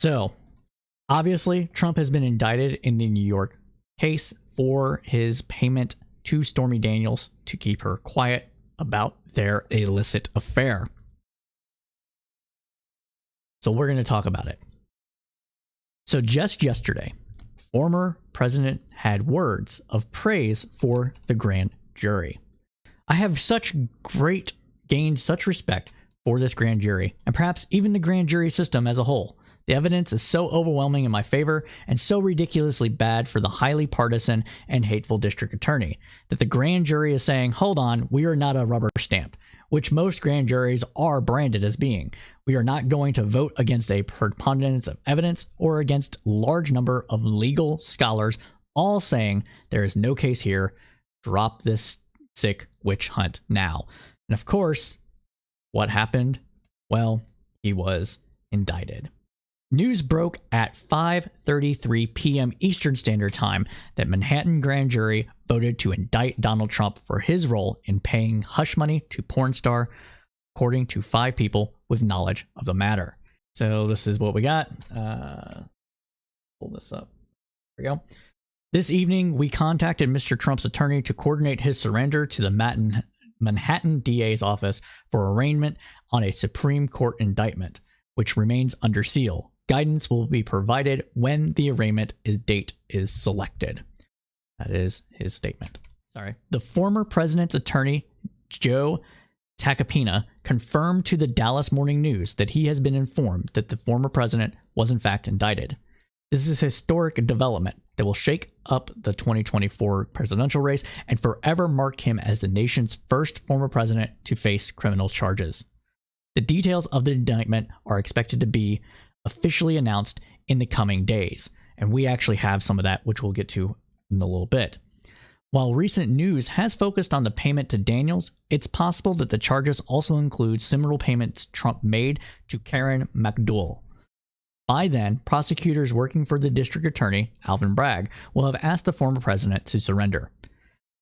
So, obviously, Trump has been indicted in the New York case for his payment to Stormy Daniels to keep her quiet about their illicit affair. So we're going to talk about it. So just yesterday, former president had words of praise for the grand jury. I have gained such respect for this grand jury, and perhaps even the grand jury system as a whole. The evidence is so overwhelming in my favor and so ridiculously bad for the highly partisan and hateful district attorney that the grand jury is saying, hold on, we are not a rubber stamp, which most grand juries are branded as being. We are not going to vote against a preponderance of evidence or against a large number of legal scholars all saying there is no case here. Drop this sick witch hunt now. And of course, what happened? Well, he was indicted. News broke at 5:33 p.m. Eastern Standard Time that Manhattan grand jury voted to indict Donald Trump for his role in paying hush money to porn star, according to 5 people with knowledge of the matter. So this is what we got. Pull this up. There we go. This evening, we contacted Mr. Trump's attorney to coordinate his surrender to the Manhattan DA's office for arraignment on a Supreme Court indictment, which remains under seal. Guidance will be provided when the arraignment date is selected. That is his statement. Sorry. The former president's attorney, Joe Tacopina, confirmed to the Dallas Morning News that he has been informed that the former president was in fact indicted. This is a historic development that will shake up the 2024 presidential race and forever mark him as the nation's first former president to face criminal charges. The details of the indictment are expected to be officially announced in the coming days, and we actually have some of that, which we'll get to in a little bit. While recent news has focused on the payment to Daniels, it's possible that the charges also include similar payments Trump made to Karen McDougal. By then, prosecutors working for the district attorney, Alvin Bragg, will have asked the former president to surrender.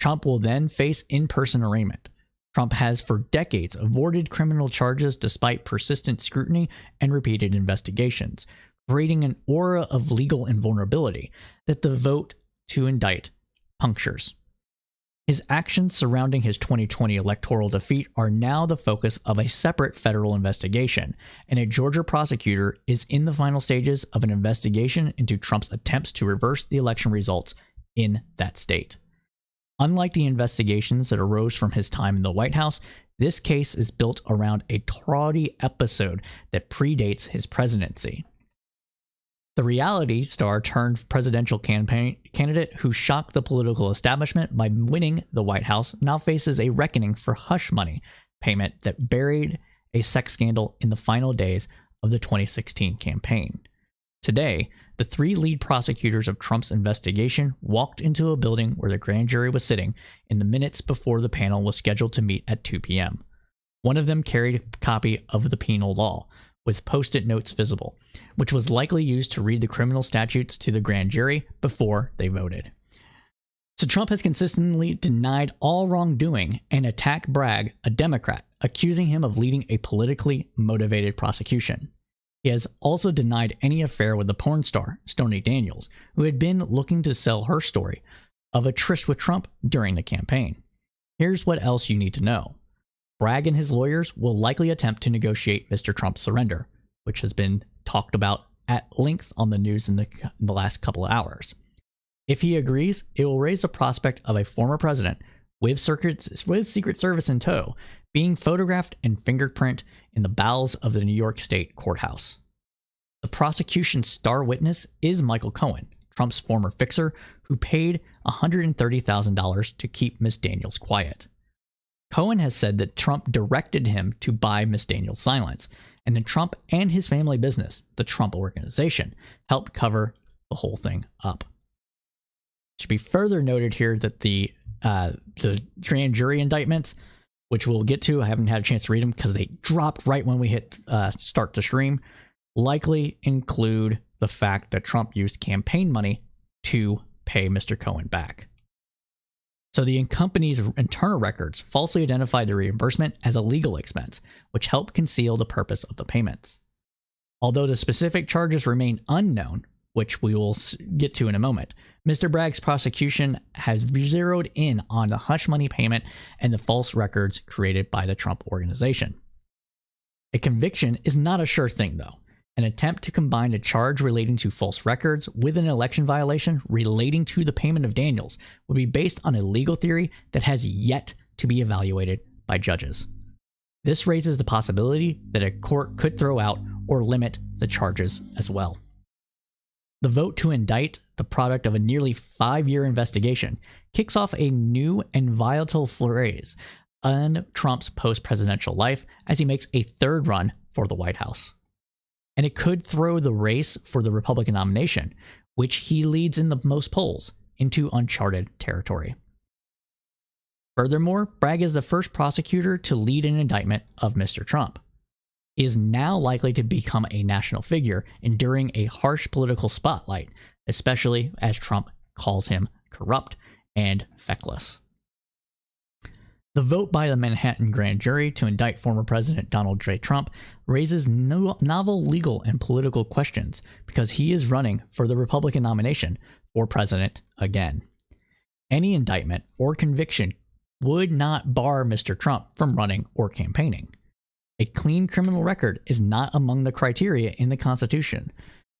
Trump will then face in-person arraignment. Trump has for decades avoided criminal charges despite persistent scrutiny and repeated investigations, creating an aura of legal invulnerability that the vote to indict punctures. His actions surrounding his 2020 electoral defeat are now the focus of a separate federal investigation, and a Georgia prosecutor is in the final stages of an investigation into Trump's attempts to reverse the election results in that state. Unlike the investigations that arose from his time in the White House, this case is built around a tawdry episode that predates his presidency. The reality star turned presidential campaign candidate who shocked the political establishment by winning the White House now faces a reckoning for hush money payment that buried a sex scandal in the final days of the 2016 campaign. Today, the 3 lead prosecutors of Trump's investigation walked into a building where the grand jury was sitting in the minutes before the panel was scheduled to meet at 2 p.m. One of them carried a copy of the penal law, with post-it notes visible, which was likely used to read the criminal statutes to the grand jury before they voted. So Trump has consistently denied all wrongdoing and attacked Bragg, a Democrat, accusing him of leading a politically motivated prosecution. He has also denied any affair with the porn star, Stormy Daniels, who had been looking to sell her story of a tryst with Trump during the campaign. Here's what else you need to know. Bragg and his lawyers will likely attempt to negotiate Mr. Trump's surrender, which has been talked about at length on the news in the last couple of hours. If he agrees, it will raise the prospect of a former president with Secret Service in tow being photographed and fingerprint in the bowels of the New York State courthouse. The prosecution's star witness is Michael Cohen, Trump's former fixer, who paid $130,000 to keep Miss Daniels quiet. Cohen has said that Trump directed him to buy Miss Daniels' silence, and then Trump and his family business, the Trump Organization, helped cover the whole thing up. It should be further noted here that the grand jury indictments, which we'll get to, I haven't had a chance to read them because they dropped right when we hit start the stream, likely include the fact that Trump used campaign money to pay Mr. Cohen back. So the company's internal records falsely identified the reimbursement as a legal expense, which helped conceal the purpose of the payments. Although the specific charges remain unknown, which we will get to in a moment, Mr. Bragg's prosecution has zeroed in on the hush money payment and the false records created by the Trump organization. A conviction is not a sure thing, though. An attempt to combine a charge relating to false records with an election violation relating to the payment of Daniels would be based on a legal theory that has yet to be evaluated by judges. This raises the possibility that a court could throw out or limit the charges as well. The vote to indict, the product of a nearly 5-year investigation, kicks off a new and volatile phase on Trump's post-presidential life as he makes a third run for the White House. And it could throw the race for the Republican nomination, which he leads in the most polls, into uncharted territory. Furthermore, Bragg is the first prosecutor to lead an indictment of Mr. Trump. He is now likely to become a national figure, enduring a harsh political spotlight, especially as Trump calls him corrupt and feckless. The vote by the Manhattan grand jury to indict former President Donald J. Trump raises novel legal and political questions because he is running for the Republican nomination for president again. Any indictment or conviction would not bar Mr. Trump from running or campaigning. A clean criminal record is not among the criteria in the Constitution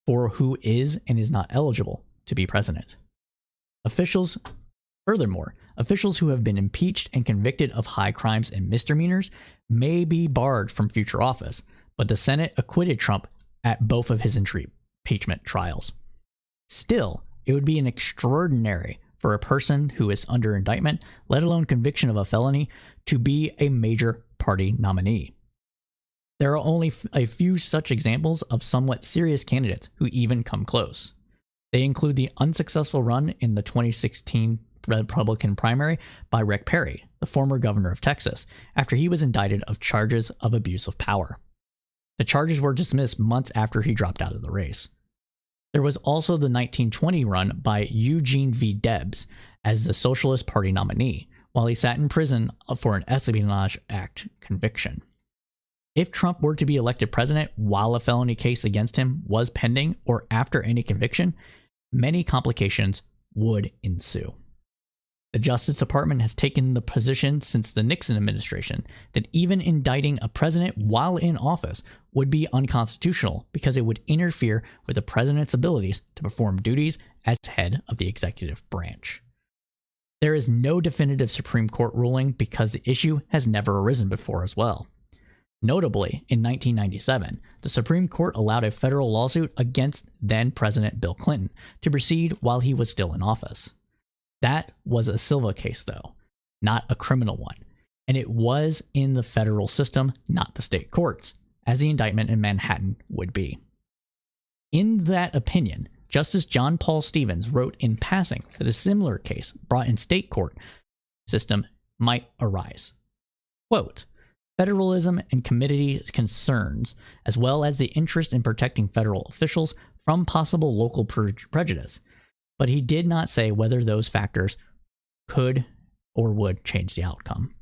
for who is and is not eligible to be president. Furthermore, officials who have been impeached and convicted of high crimes and misdemeanors may be barred from future office, but the Senate acquitted Trump at both of his impeachment trials. Still, it would be an extraordinary for a person who is under indictment, let alone conviction of a felony, to be a major party nominee. There are only a few such examples of somewhat serious candidates who even come close. They include the unsuccessful run in the 2016 Republican primary by Rick Perry, the former governor of Texas, after he was indicted of charges of abuse of power. The charges were dismissed months after he dropped out of the race. There was also the 1920 run by Eugene V. Debs as the Socialist Party nominee, while he sat in prison for an Espionage Act conviction. If Trump were to be elected president while a felony case against him was pending or after any conviction, many complications would ensue. The Justice Department has taken the position since the Nixon administration that even indicting a president while in office would be unconstitutional because it would interfere with the president's abilities to perform duties as head of the executive branch. There is no definitive Supreme Court ruling because the issue has never arisen before as well. Notably, in 1997, the Supreme Court allowed a federal lawsuit against then-President Bill Clinton to proceed while he was still in office. That was a civil case, though, not a criminal one, and it was in the federal system, not the state courts, as the indictment in Manhattan would be. In that opinion, Justice John Paul Stevens wrote in passing that a similar case brought in state court system might arise. Quote, "Federalism and community concerns, as well as the interest in protecting federal officials from possible local prejudice." But he did not say whether those factors could or would change the outcome.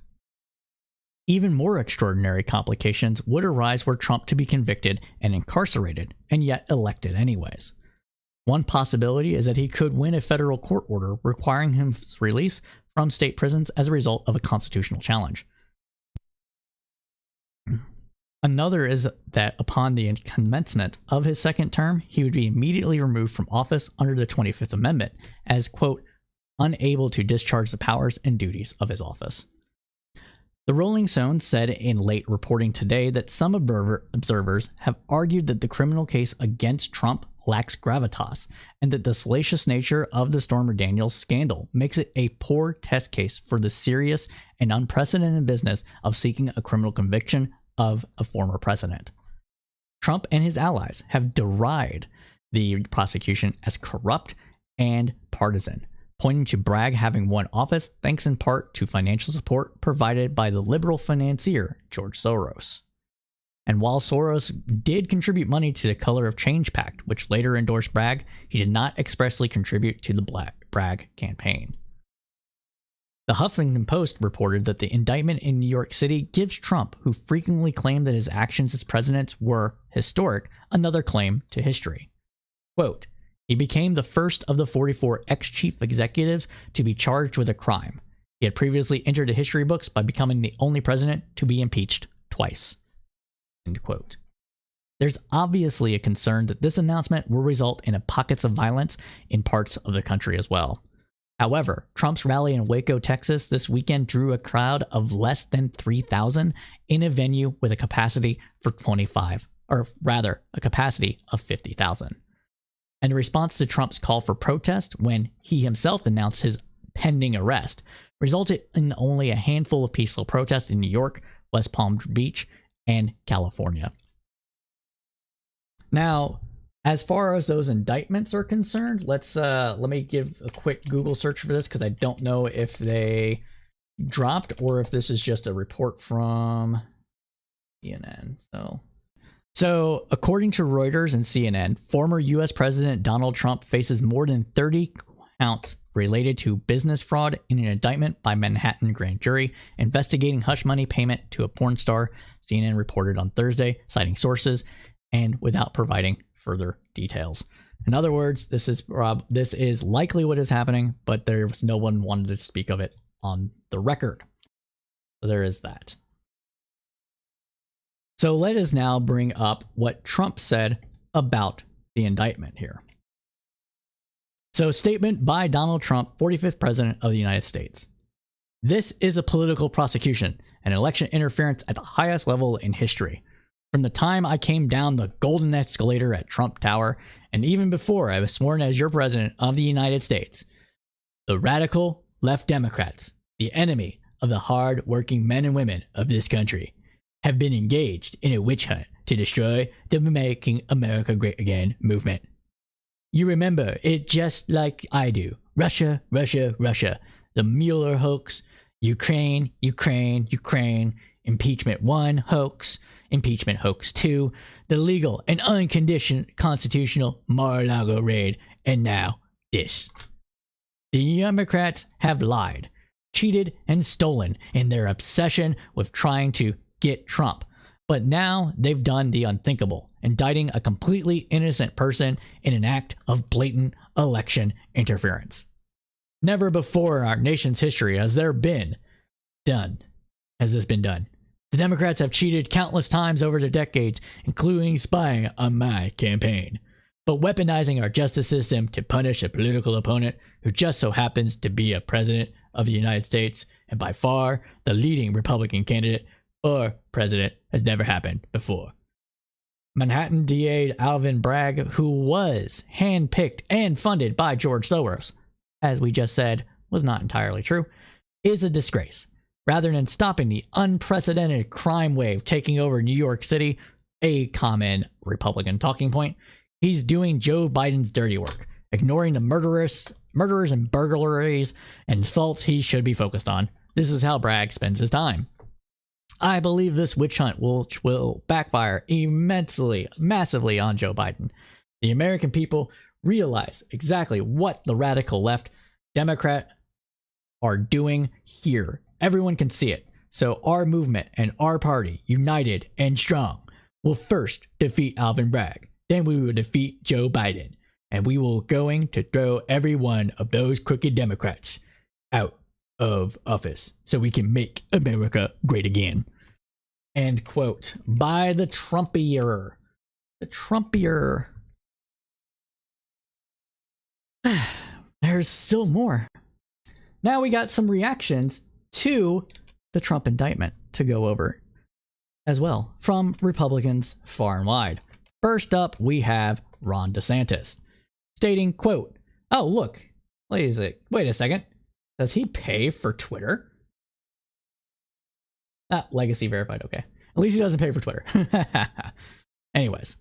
Even more extraordinary complications would arise were Trump to be convicted and incarcerated, and yet elected anyways. One possibility is that he could win a federal court order requiring his release from state prisons as a result of a constitutional challenge. Another is that upon the commencement of his second term, he would be immediately removed from office under the 25th Amendment as, quote, unable to discharge the powers and duties of his office. The Rolling Stone said in late reporting today that some observers have argued that the criminal case against Trump lacks gravitas, and that the salacious nature of the Stormy Daniels scandal makes it a poor test case for the serious and unprecedented business of seeking a criminal conviction of a former president. Trump and his allies have derided the prosecution as corrupt and partisan, pointing to Bragg having won office thanks in part to financial support provided by the liberal financier George Soros. And while Soros did contribute money to the Color of Change Pact, which later endorsed Bragg, he did not expressly contribute to the Bragg campaign. The Huffington Post reported that the indictment in New York City gives Trump, who frequently claimed that his actions as president were historic, another claim to history. Quote, he became the first of the 44 ex-chief executives to be charged with a crime. He had previously entered the history books by becoming the only president to be impeached twice. End quote. There's obviously a concern that this announcement will result in pockets of violence in parts of the country as well. However, Trump's rally in Waco, Texas this weekend drew a crowd of less than 3,000 in a venue with a capacity for 25, or rather, a capacity of 50,000. And in response to Trump's call for protest when he himself announced his pending arrest, resulted in only a handful of peaceful protests in New York, West Palm Beach, and California. Now, as far as those indictments are concerned, let me give a quick Google search for this because I don't know if they dropped or if this is just a report from CNN. So according to Reuters and CNN, former U.S. President Donald Trump faces more than 30 counts related to business fraud in an indictment by Manhattan grand jury investigating hush money payment to a porn star, CNN reported on Thursday, citing sources and without providing further details. In other words, this is likely what is happening, but there's no one wanted to speak of it on the record. So there is that. So let us now bring up what Trump said about the indictment here. So, statement by Donald Trump, 45th President of the United States. This is a political prosecution and election interference at the highest level in history. From the time I came down the golden escalator at Trump Tower, and even before I was sworn as your president of the United States, the radical left Democrats, the enemy of the hard-working men and women of this country, have been engaged in a witch hunt to destroy the Making America Great Again movement. You remember it just like I do. Russia, Russia, Russia. The Mueller hoax. Ukraine, Ukraine, Ukraine. Impeachment 1 hoax. Impeachment hoax 2. The legal and unconstitutional Mar-a-Lago raid. And now this. The Democrats have lied, cheated, and stolen in their obsession with trying to get Trump. But now they've done the unthinkable, indicting a completely innocent person in an act of blatant election interference. Never before in our nation's history has this been done. The Democrats have cheated countless times over the decades, including spying on my campaign. But weaponizing our justice system to punish a political opponent who just so happens to be a president of the United States and by far the leading Republican candidate or president has never happened before. Manhattan DA Alvin Bragg, who was handpicked and funded by George Soros, as we just said was not entirely true, is a disgrace. Rather than stopping the unprecedented crime wave taking over New York City, a common Republican talking point, he's doing Joe Biden's dirty work, ignoring the murderers and burglaries and assaults he should be focused on. This is how Bragg spends his time. I believe this witch hunt will backfire massively on Joe Biden. The American people realize exactly what the radical left Democrat are doing here. Everyone can see it. So our movement and our party, united and strong, will first defeat Alvin Bragg. Then we will defeat Joe Biden. And we will going to throw every one of those crooked Democrats out of office so we can make America great again. End quote. By the Trumpier. The Trumpier. There's still more. Now we got some reactions to the Trump indictment to go over as well from Republicans far and wide. First up, we have Ron DeSantis stating, quote, oh, look, wait a second. Does he pay for Twitter? Legacy verified, okay. At least he doesn't pay for Twitter. Anyways,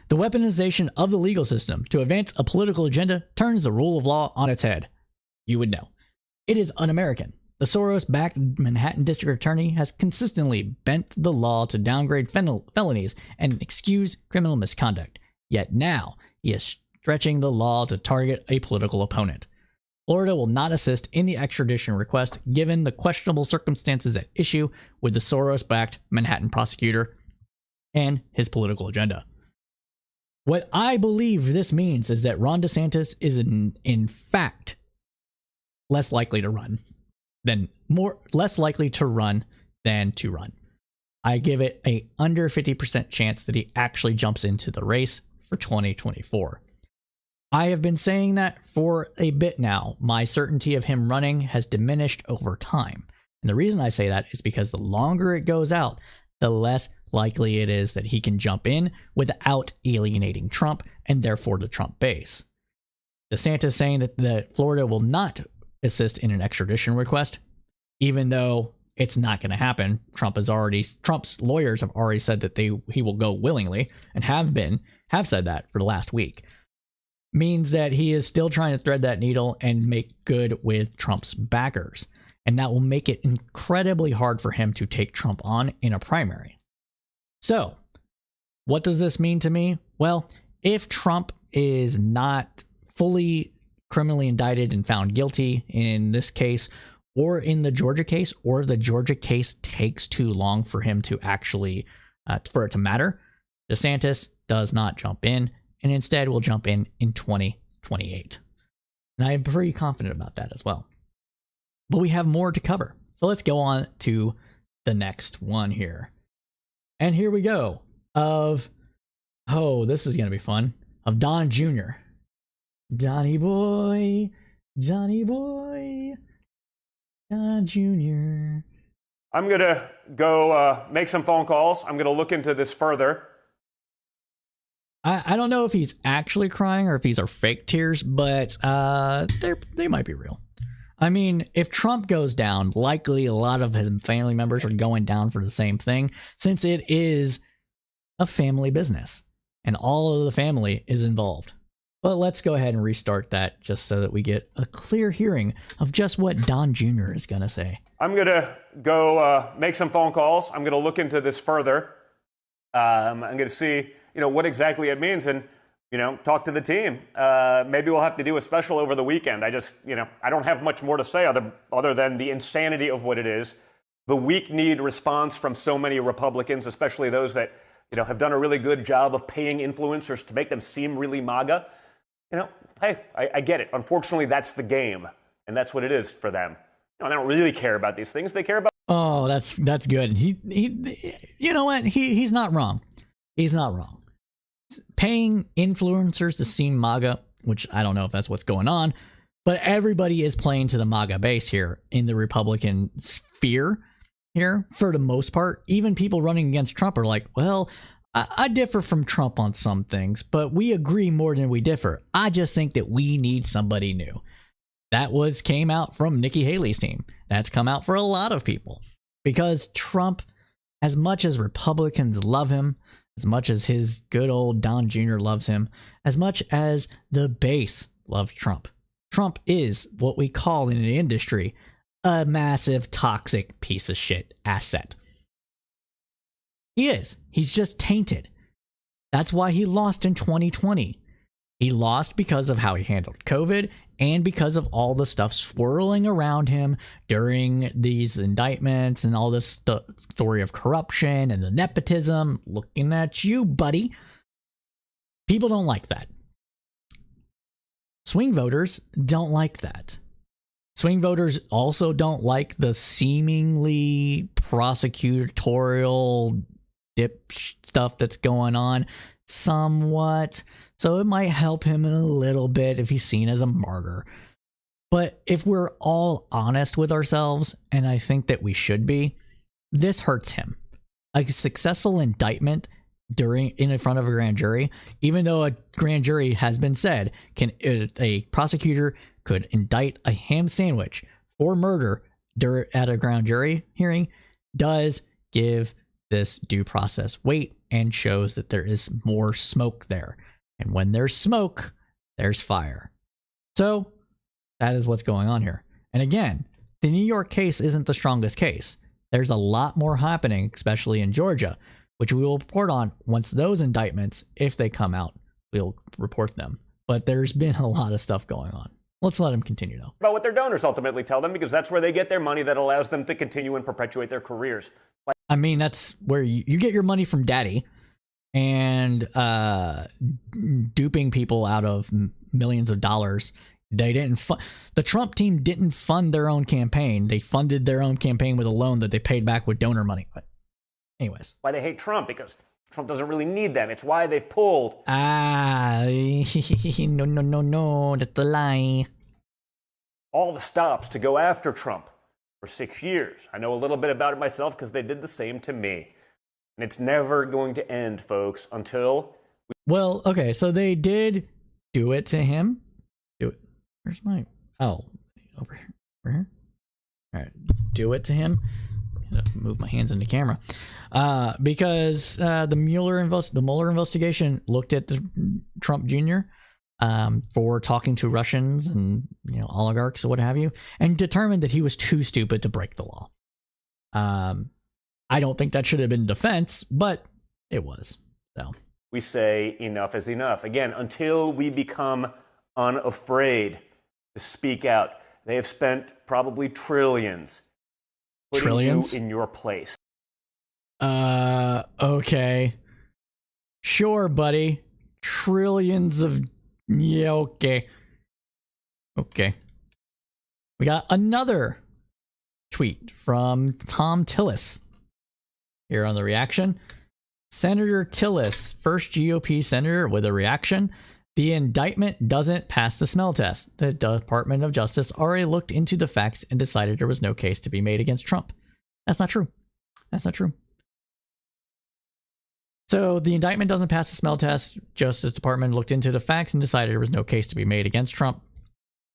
the weaponization of the legal system to advance a political agenda turns the rule of law on its head. You would know. It is un-American. The Soros-backed Manhattan District Attorney has consistently bent the law to downgrade felonies and excuse criminal misconduct. Yet now, he is stretching the law to target a political opponent. Florida will not assist in the extradition request given the questionable circumstances at issue with the Soros-backed Manhattan prosecutor and his political agenda. What I believe this means is that Ron DeSantis is in fact less likely to run than to run. I give it a under 50% chance that he actually jumps into the race for 2024. I have been saying that for a bit now. My certainty of him running has diminished over time. And the reason I say that is because the longer it goes out, the less likely it is that he can jump in without alienating Trump and therefore the Trump base. DeSantis saying that Florida will not assist in an extradition request, even though it's not going to happen. Trump's lawyers have already said that he will go willingly and have said that for the last week. Means that he is still trying to thread that needle and make good with Trump's backers. And that will make it incredibly hard for him to take Trump on in a primary. So, what does this mean to me? Well, if Trump is not fully criminally indicted and found guilty in this case, or in the Georgia case, or if the Georgia case takes too long for him to actually, for it to matter, DeSantis does not jump in, and instead will jump in 2028. And I am pretty confident about that as well. But we have more to cover. So let's go on to the next one here. And here we go. This is going to be fun. Of Don Jr. Donnie boy, Don Jr. I'm going to go make some phone calls. I'm going to look into this further. I don't know if he's actually crying or if these are fake tears, but they might be real. I mean, if Trump goes down, likely a lot of his family members are going down for the same thing, since it is a family business and all of the family is involved. But let's go ahead and restart that just so that we get a clear hearing of just what Don Jr. is going to say. I'm going to go make some phone calls. I'm going to look into this further. I'm going to see, what exactly it means and, talk to the team. Maybe we'll have to do a special over the weekend. I just, I don't have much more to say other than the insanity of what it is. The weak-kneed response from so many Republicans, especially those that, have done a really good job of paying influencers to make them seem really MAGA. Hey, I get it. Unfortunately, that's the game, and that's what it is for them. They don't really care about these things. They care about. Oh, that's good. He you know what? He's not wrong. He's not wrong. Paying influencers to seem MAGA, which I don't know if that's what's going on, but everybody is playing to the MAGA base here in the Republican sphere here for the most part. Even people running against Trump are like, well, I differ from Trump on some things, but we agree more than we differ. I just think that we need somebody new. That came out from Nikki Haley's team. That's come out for a lot of people because Trump, as much as Republicans love him, as much as his good old Don Jr. loves him, as much as the base loves Trump, Trump is what we call in the industry a massive toxic piece of shit asset. He is. He's just tainted. That's why he lost in 2020. He lost because of how he handled COVID and because of all the stuff swirling around him during these indictments and all this story of corruption and the nepotism. Looking at you, buddy. People don't like that. Swing voters don't like that. Swing voters also don't like the seemingly prosecutorial dip stuff that's going on somewhat. So it might help him in a little bit if he's seen as a martyr. But if we're all honest with ourselves, and I think that we should be, this hurts him. A successful indictment in front of a grand jury, even though a grand jury has been said, a prosecutor could indict a ham sandwich for murder at a grand jury hearing, does give this due process weight and shows that there is more smoke there. And when there's smoke, there's fire. So that is what's going on here. And again, the New York case isn't the strongest case. There's a lot more happening, especially in Georgia, which we will report on once those indictments, if they come out, we'll report them. But there's been a lot of stuff going on. Let's let them continue though. About what their donors ultimately tell them, because that's where they get their money that allows them to continue and perpetuate their careers. I mean, that's where you get your money from daddy. and duping people out of millions of dollars. They didn't. The Trump team didn't fund their own campaign. They funded their own campaign with a loan that they paid back with donor money. But anyways, why they hate Trump, because Trump doesn't really need them. It's why they've pulled. No, that's a lie. All the stops to go after Trump for 6 years. I know a little bit about it myself because they did the same to me. And it's never going to end, folks, until... Well, okay, so they did do it to him. Do it. Where's my... Oh, over here. All right, do it to him. Move my hands in the camera. Because the Mueller investigation looked at the Trump Jr., for talking to Russians and oligarchs or what have you, and determined that he was too stupid to break the law. I don't think that should have been defense, but it was. So we say enough is enough. Again, until we become unafraid to speak out. They have spent probably trillions putting you in your place. Okay. Sure, buddy. Trillions of... Yeah, okay. Okay. We got another tweet from Tom Tillis here on the reaction. Senator Tillis, first GOP senator with a reaction. The indictment doesn't pass the smell test. The Department of Justice already looked into the facts and decided there was no case to be made against Trump. That's not true. That's not true. So the indictment doesn't pass the smell test. Justice Department looked into the facts and decided there was no case to be made against Trump.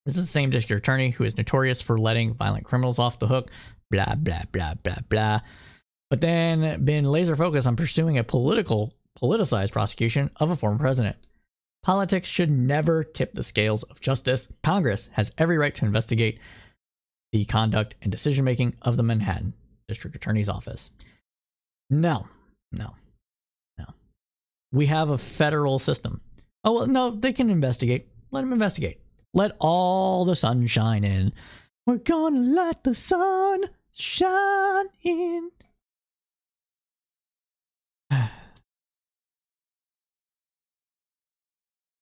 This is the same district attorney who is notorious for letting violent criminals off the hook. Blah, blah, blah, blah, blah. But then been laser focused on pursuing a politicized prosecution of a former president. Politics should never tip the scales of justice. Congress has every right to investigate the conduct and decision-making of the Manhattan District Attorney's Office. No. We have a federal system. Oh, well, no, they can investigate. Let them investigate. Let all the sun shine in. We're gonna let the sun shine in. But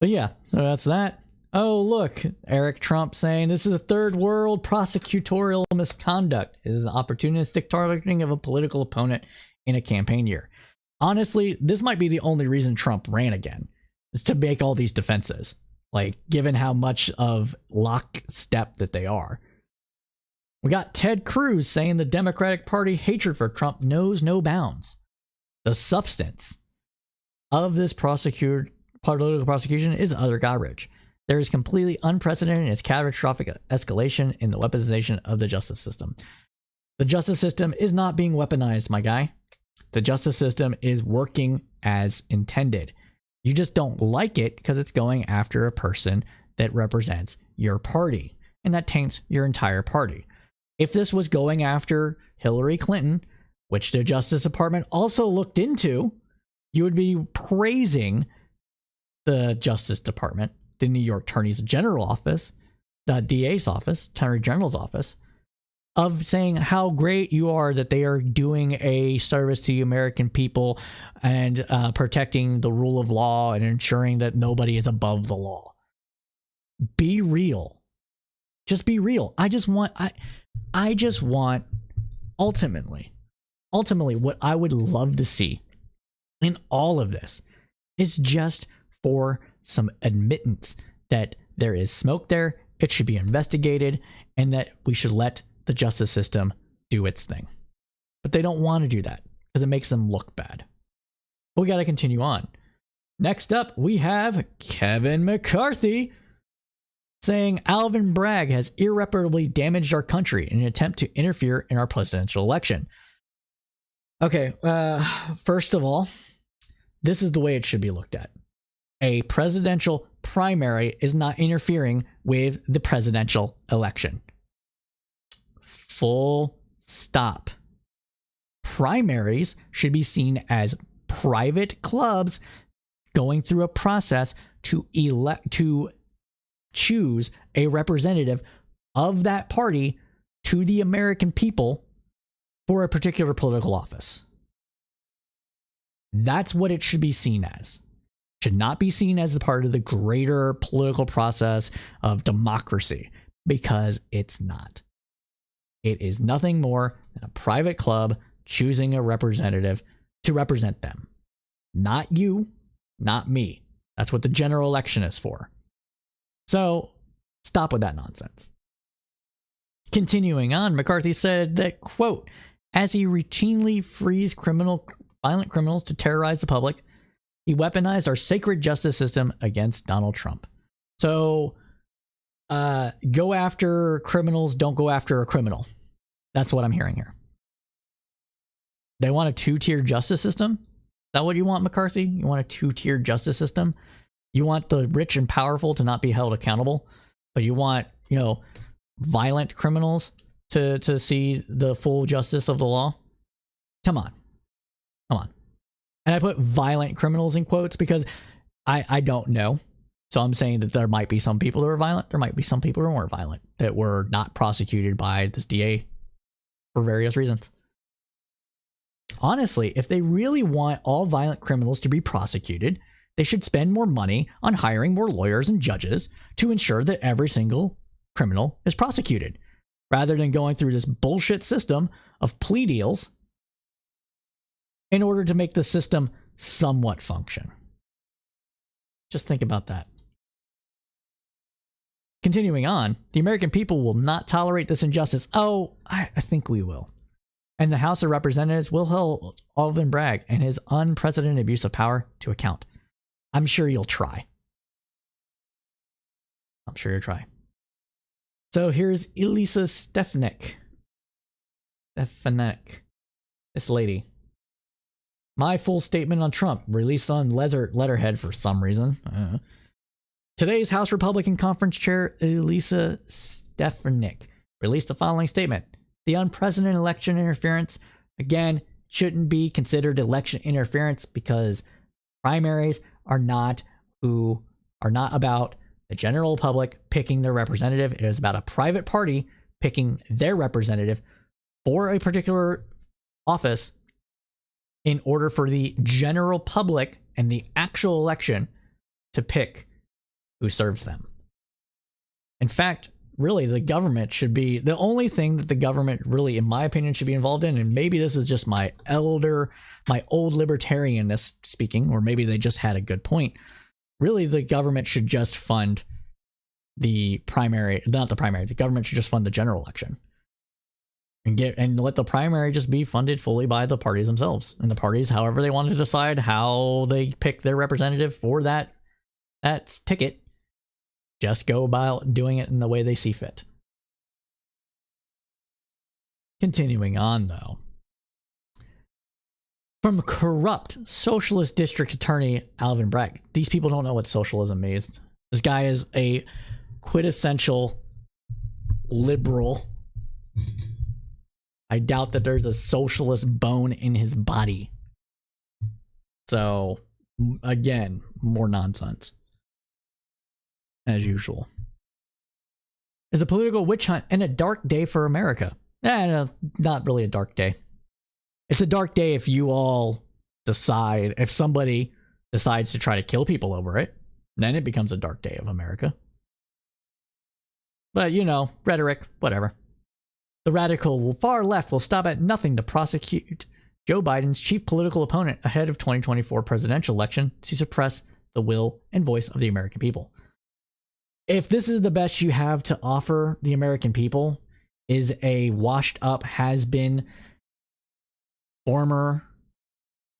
yeah, so that's that. Oh, look, Eric Trump saying this is a third world prosecutorial misconduct. It is an opportunistic targeting of a political opponent in a campaign year. Honestly, this might be the only reason Trump ran again, is to make all these defenses. Like, given how much of lockstep that they are. We got Ted Cruz saying the Democratic Party hatred for Trump knows no bounds. The substance of this political prosecution is utter garbage. There is completely unprecedented and its catastrophic escalation in the weaponization of the justice system. The justice system is not being weaponized, my guy. The justice system is working as intended. You just don't like it because it's going after a person that represents your party, and that taints your entire party. If this was going after Hillary Clinton, which the Justice Department also looked into, you would be praising the Justice Department, the New York Attorney's General Office, the DA's office, Attorney General's office, of saying how great you are that they are doing a service to the American people and protecting the rule of law and ensuring that nobody is above the law. Be real. Just be real. I just want ultimately what I would love to see in all of this is just for some admittance that there is smoke there, it should be investigated, and that we should let the justice system do its thing. But they don't want to do that because it makes them look bad. But we got to continue on. Next up, we have Kevin McCarthy saying Alvin Bragg has irreparably damaged our country in an attempt to interfere in our presidential election. Okay, first of all, this is the way it should be looked at. A presidential primary is not interfering with the presidential election. Full stop. Primaries should be seen as private clubs going through a process to choose a representative of that party to the American people for a particular political office. That's what it should be seen as. It should not be seen as a part of the greater political process of democracy, because it's not. It is nothing more than a private club choosing a representative to represent them. Not you, not me. That's what the general election is for. So stop with that nonsense. Continuing on, McCarthy said that, quote, as he routinely frees violent criminals to terrorize the public, he weaponized our sacred justice system against Donald Trump. So, go after criminals, don't go after a criminal. That's what I'm hearing here. They want a two-tier justice system? Is that what you want, McCarthy? You want a two-tier justice system? You want the rich and powerful to not be held accountable, but you want, violent criminals to see the full justice of the law? Come on. And I put violent criminals in quotes because I don't know. So I'm saying that there might be some people that were violent. There might be some people who weren't violent that were not prosecuted by this DA for various reasons. Honestly, if they really want all violent criminals to be prosecuted, they should spend more money on hiring more lawyers and judges to ensure that every single criminal is prosecuted, rather than going through this bullshit system of plea deals in order to make the system somewhat function. Just think about that. Continuing on, the American people will not tolerate this injustice. Oh, I think we will. And the House of Representatives will hold Alvin Bragg and his unprecedented abuse of power to account. I'm sure you'll try. So here's Elisa Stefanik. This lady. My full statement on Trump, released on letterhead for some reason. Today's House Republican Conference Chair, Elisa Stefanik, released the following statement. The unprecedented election interference, again, shouldn't be considered election interference because primaries are not about the general public picking their representative. It is about a private party picking their representative for a particular office in order for the general public and the actual election to pick who serves them. In fact, really, the government should be the only thing that the government really, in my opinion, should be involved in. And maybe this is just my old libertarianness speaking, or maybe they just had a good point. Really, the government should just fund the government should just fund the general election. And let the primary just be funded fully by the parties themselves. And the parties, however they want to decide how they pick their representative for that ticket, just go about doing it in the way they see fit. Continuing on, though. From corrupt socialist district attorney Alvin Bragg. These people don't know what socialism means. This guy is a quintessential liberal. I doubt that there's a socialist bone in his body. So, again, more nonsense. As usual. It's a political witch hunt and a dark day for America. No, not really a dark day. It's a dark day if you all decide, if somebody decides to try to kill people over it, then it becomes a dark day of America. But, rhetoric, whatever. The radical far left will stop at nothing to prosecute Joe Biden's chief political opponent ahead of 2024 presidential election to suppress the will and voice of the American people. If this is the best you have to offer the American people, is a washed up, has-been, former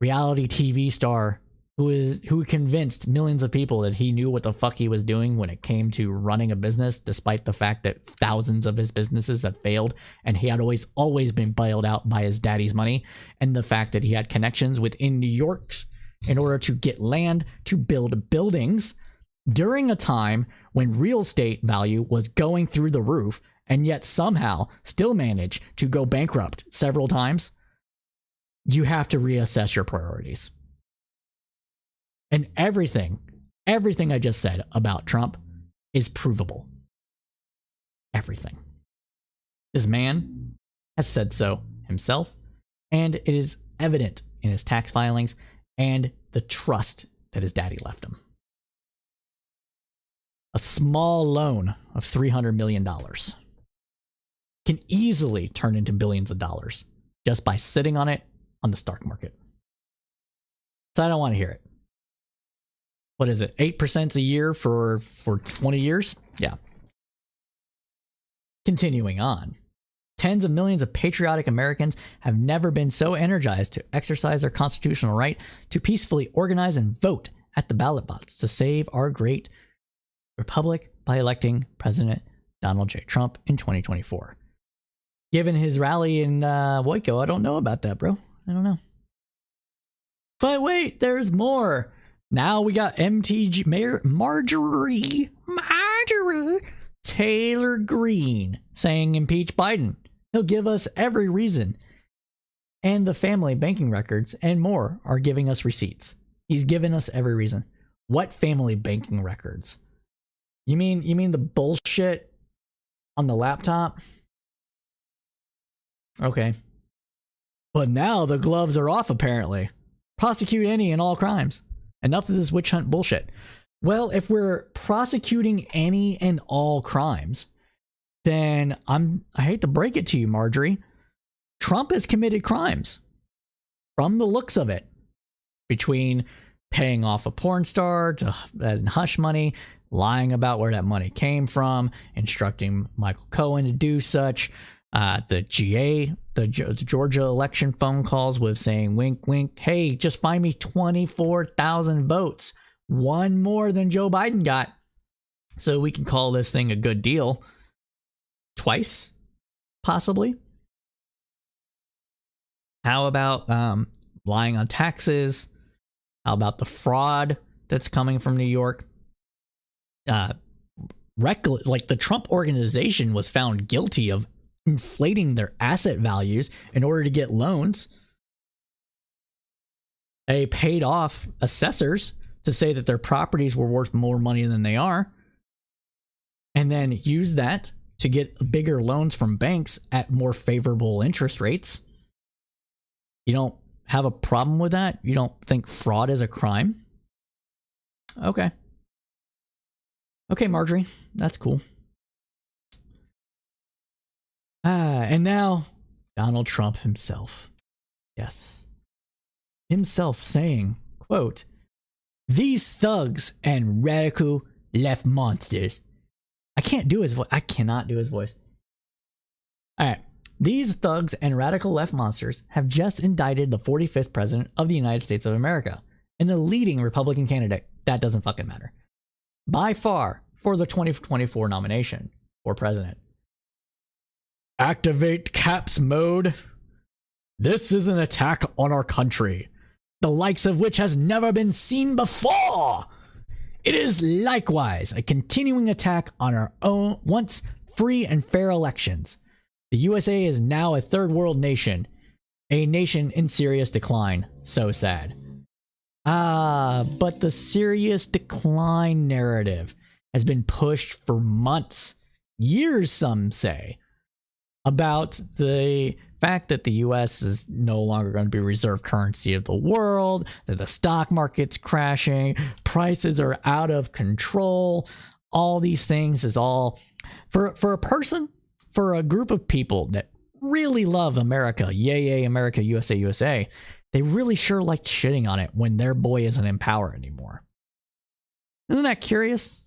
reality TV star who convinced millions of people that he knew what the fuck he was doing when it came to running a business, despite the fact that thousands of his businesses have failed and he had always been bailed out by his daddy's money, and the fact that he had connections within New York's in order to get land to build buildings during a time when real estate value was going through the roof, and yet somehow still managed to go bankrupt several times. You have to reassess your priorities. And everything I just said about Trump is provable. Everything. This man has said so himself, and it is evident in his tax filings and the trust that his daddy left him. A small loan of $300 million can easily turn into billions of dollars just by sitting on it on the stock market. So I don't want to hear it. What is it? 8% a year for 20 years? Yeah. Continuing on. Tens of millions of patriotic Americans have never been so energized to exercise their constitutional right to peacefully organize and vote at the ballot box to save our great republic by electing President Donald J. Trump in 2024. Given his rally in Waco, I don't know about that, bro. I don't know. But wait, there's more. Now we got MTG Mayor Marjorie Taylor Greene saying impeach Biden. He'll give us every reason. And the family banking records and more are giving us receipts. He's given us every reason. What family banking records? You mean the bullshit on the laptop? Okay. But now the gloves are off, apparently. Prosecute any and all crimes. Enough of this witch hunt bullshit. Well, if we're prosecuting any and all crimes, then I hate to break it to you, Marjorie. Trump has committed crimes. From the looks of it. Between paying off a porn star to hush money, lying about where that money came from, instructing Michael Cohen to do such, the Georgia election phone calls with saying, wink, wink, hey, just find me 24,000 votes. One more than Joe Biden got. So we can call this thing a good deal. Twice, possibly. How about lying on taxes? How about the fraud that's coming from New York? Like the Trump organization was found guilty of inflating their asset values in order to get loans. They paid off assessors to say that their properties were worth more money than they are, and then used that to get bigger loans from banks at more favorable interest rates. You don't have a problem with that? You don't think fraud is a crime? Okay. Okay, Marjorie, that's cool. And now, Donald Trump himself. Yes. Himself saying, quote, "These thugs and radical left monsters." I can't do his voice. I cannot do his voice. All right. These thugs and radical left monsters have just indicted the 45th president of the United States of America and the leading Republican candidate. That doesn't fucking matter. By far for the 2024 nomination for president. Activate caps mode. This is an attack on our country, the likes of which has never been seen before. It is likewise a continuing attack on our own once free and fair elections. The USA is now a third world nation, a nation in serious decline. So sad. But the serious decline narrative has been pushed for months, years, some say, about the fact that the US is no longer going to be reserve currency of the world, that the stock market's crashing, prices are out of control. All these things is all for a person, for a group of people that really love America, yay, America, USA, USA, they really sure like shitting on it when their boy isn't in power anymore. Isn't that curious?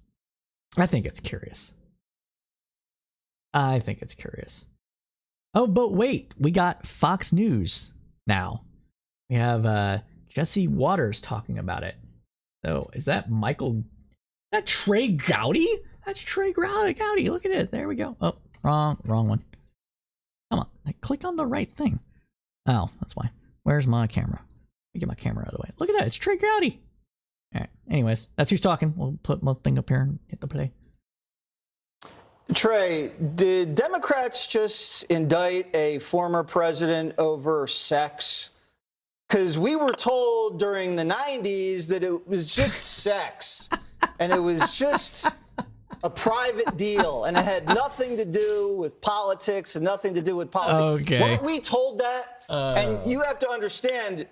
I think it's curious. I think it's curious. Oh, but wait, we got Fox News now. We have Jesse Waters talking about it. So is that Michael? Is that Trey Gowdy? That's Trey Gowdy. Look at it. There we go. Oh, wrong one. Come on, click on the right thing. Oh, that's why. Where's my camera? Let me get my camera out of the way. Look at that. It's Trey Gowdy. All right. Anyways, that's who's talking. We'll put my thing up here and hit the play. Trey, did Democrats just indict a former president over sex? Because we were told during the 90s that it was just sex. And it was just a private deal, and it had nothing to do with politics and nothing to do with policy. Okay. Weren't we told that? And you have to understand,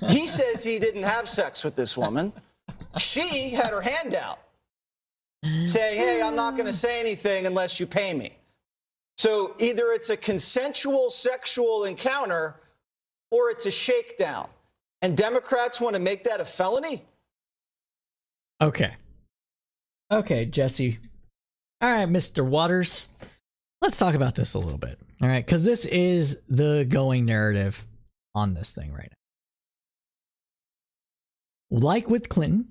he says he didn't have sex with this woman. She had her hand out, saying, hey, I'm not going to say anything unless you pay me. So either it's a consensual sexual encounter or it's a shakedown. And Democrats want to make that a felony? Okay. Okay, Jesse. All right, Mr. Waters. Let's talk about this a little bit. All right, because this is the going narrative on this thing right now. Like with Clinton,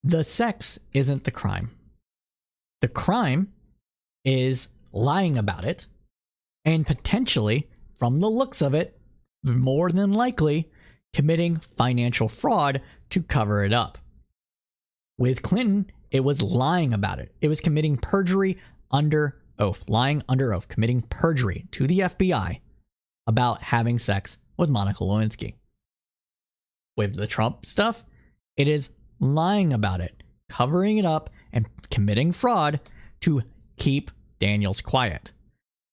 the sex isn't the crime. The crime is lying about it, and potentially, from the looks of it, more than likely, committing financial fraud to cover it up. With Clinton, it was lying about it. It was committing perjury under oath, lying under oath, committing perjury to the FBI about having sex with Monica Lewinsky. With the Trump stuff, it is lying about it, covering it up, and committing fraud to keep Daniels quiet.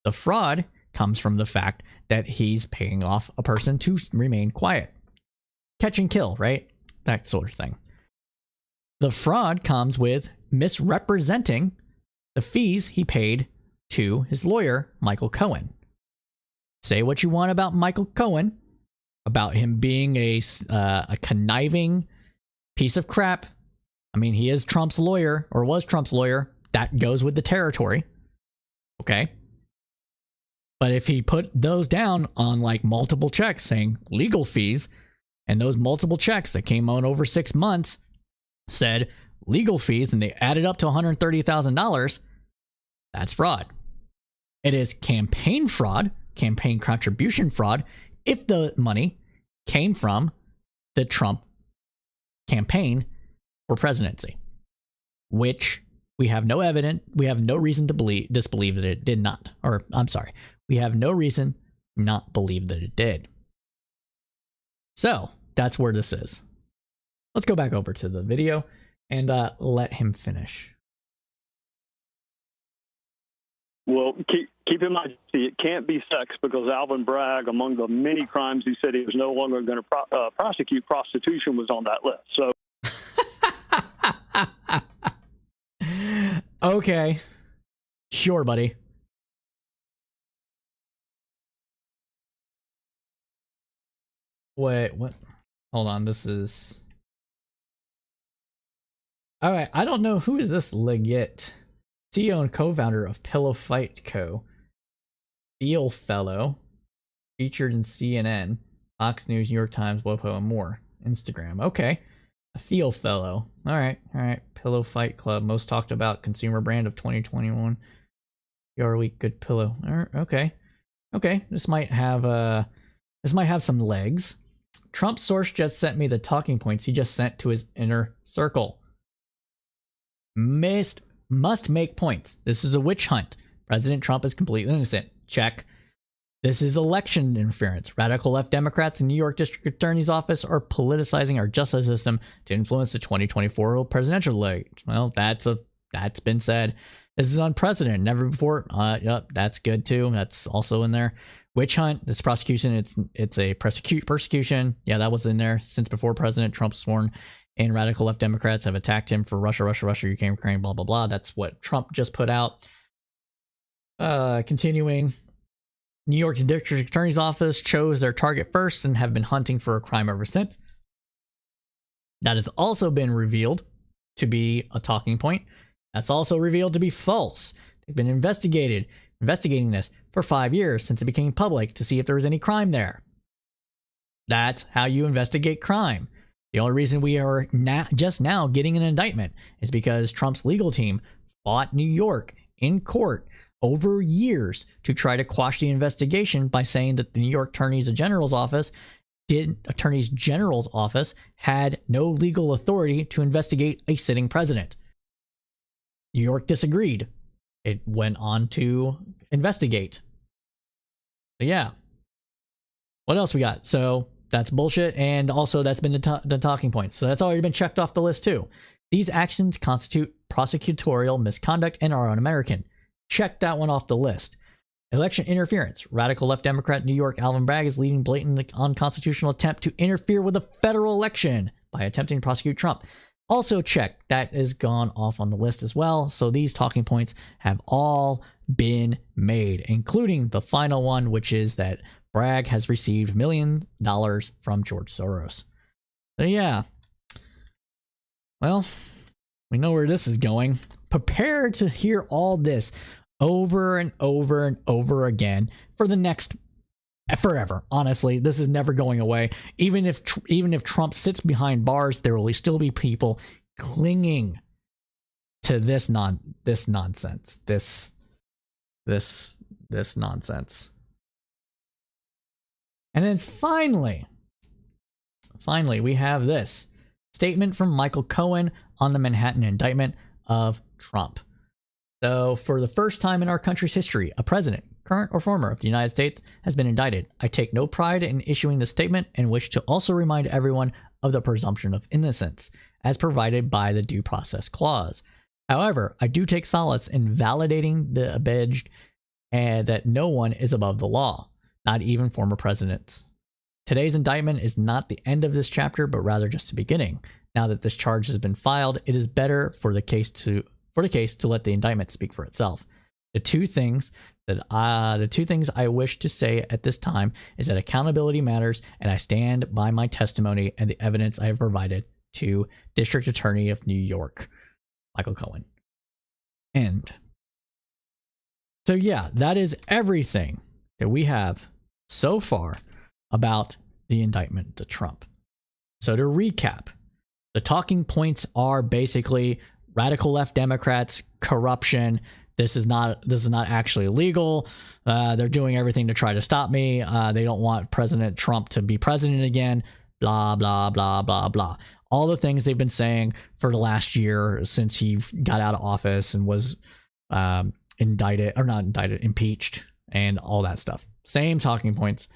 The fraud comes from the fact that he's paying off a person to remain quiet. Catch and kill, right? That sort of thing. The fraud comes with misrepresenting the fees he paid to his lawyer, Michael Cohen. Say what you want about Michael Cohen, about him being a conniving piece of crap. I mean, he is Trump's lawyer, or was Trump's lawyer. That goes with the territory. Okay? But if he put those down on like multiple checks saying legal fees, and those multiple checks that came on over 6 months said legal fees, and they added up to $130,000, that's fraud. It is campaign fraud, campaign contribution fraud, if the money came from the Trump campaign for presidency, which we have no evidence, we have no reason to disbelieve that it did not. Or, I'm sorry, we have no reason to not believe that it did. So, that's where this is. Let's go back over to the video and let him finish. Well, keep in mind, it can't be sex because Alvin Bragg, among the many crimes he said he was no longer going to prosecute, prostitution was on that list. So, okay, sure, buddy. Wait, what? Hold on, this is... All right, I don't know who is this Leggett, CEO and co-founder of Pillow Fight Co. Thiel Fellow, featured in CNN, Fox News, New York Times, WOPO, and more. Instagram, okay. A Thiel Fellow. All right. Pillow Fight Club, most talked about consumer brand of 2021. PR Week, good pillow. Okay. This might have some legs. Trump's source just sent me the talking points he just sent to his inner circle. Must make points. This is a witch hunt. President Trump is completely innocent. Check. This is election interference. Radical left Democrats in New York District Attorney's Office are politicizing our justice system to influence the 2024 presidential election. Well, that's been said. This is unprecedented. Never before. Yep, that's good too. That's also in there. Witch hunt. This prosecution. It's a persecution. Yeah, that was in there since before President Trump sworn. And radical left Democrats have attacked him for Russia, Ukraine, blah, blah, blah. That's what Trump just put out. Continuing. New York District Attorney's Office chose their target first and have been hunting for a crime ever since. That has also been revealed to be a talking point. That's also revealed to be false. They've been investigating this for 5 years since it became public to see if there was any crime there. That's how you investigate crime. The only reason we are just now getting an indictment is because Trump's legal team fought New York in court over years to try to quash the investigation by saying that the New York Attorney General's office had no legal authority to investigate a sitting president. New York disagreed. It went on to investigate. But yeah. What else we got? So that's bullshit, and also that's been the talking point. So that's already been checked off the list too. These actions constitute prosecutorial misconduct and are un-American. Check that one off the list. Election interference. Radical left Democrat New York Alvin Bragg is leading blatant unconstitutional attempt to interfere with a federal election by attempting to prosecute Trump. Also check. That is gone off on the list as well. So these talking points have all been made, including the final one, which is that Bragg has received $1 million from George Soros. So yeah. Well, we know where this is going. Prepare to hear all this over and over and over again for the next forever. Honestly, this is never going away. Even if Trump sits behind bars, there will still be people clinging to this nonsense. This nonsense. And then finally, we have this statement from Michael Cohen on the Manhattan indictment of Trump. So, for the first time in our country's history, a president, current or former, of the United States has been indicted. I take no pride in issuing this statement and wish to also remind everyone of the presumption of innocence, as provided by the Due Process Clause. However, I do take solace in validating the alleged that no one is above the law, not even former presidents. Today's indictment is not the end of this chapter, but rather just the beginning. Now that this charge has been filed, it is better for the case to let the indictment speak for itself. The two things I wish to say at this time is that accountability matters, and I stand by my testimony and the evidence I have provided to District Attorney of New York, Michael Cohen. End. So yeah, that is everything that we have so far about the indictment to Trump. So to recap, the talking points are basically radical left Democrats, corruption. This is not actually illegal. They're doing everything to try to stop me. They don't want President Trump to be president again. Blah, blah, blah, blah, blah. All the things they've been saying for the last year since he got out of office and was impeached and all that stuff. Same talking points.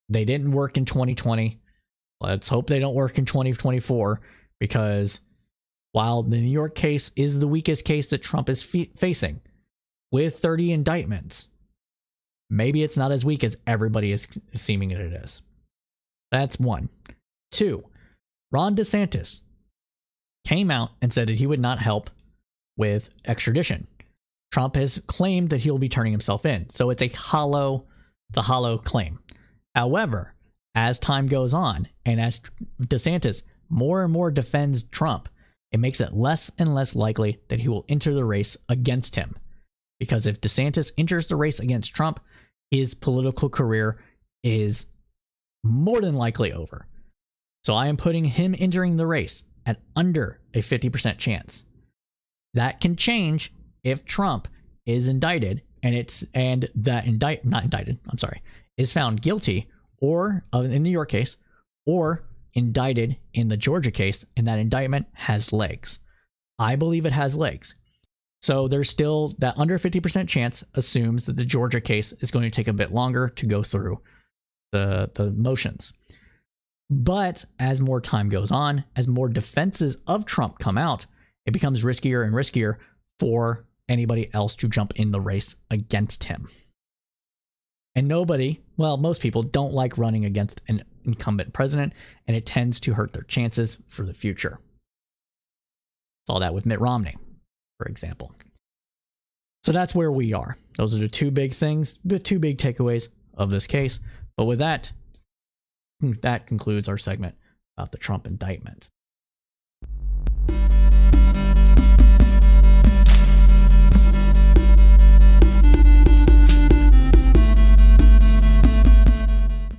They didn't work in 2020. Let's hope they don't work in 2024, because while the New York case is the weakest case that Trump is facing, with 30 indictments, maybe it's not as weak as everybody is seeming that it is. That's one. Two, Ron DeSantis came out and said that he would not help with extradition. Trump has claimed that he'll be turning himself in, so it's a hollow claim. However, as time goes on, and as DeSantis more and more defends Trump, it makes it less and less likely that he will enter the race against him. Because if DeSantis enters the race against Trump, his political career is more than likely over. So I am putting him entering the race at under a 50% chance. That can change if Trump is indicted is found guilty, or in the New York case, or indicted in the Georgia case, and that indictment has legs. I believe it has legs. So there's still that under 50% chance assumes that the Georgia case is going to take a bit longer to go through the motions. But as more time goes on, as more defenses of Trump come out, it becomes riskier and riskier for anybody else to jump in the race against him. And most people don't like running against an incumbent president, and it tends to hurt their chances for the future. Saw that with Mitt Romney, for example. So that's where we are. Those are the two big things, the two big takeaways of this case. But with that concludes our segment about the Trump indictment.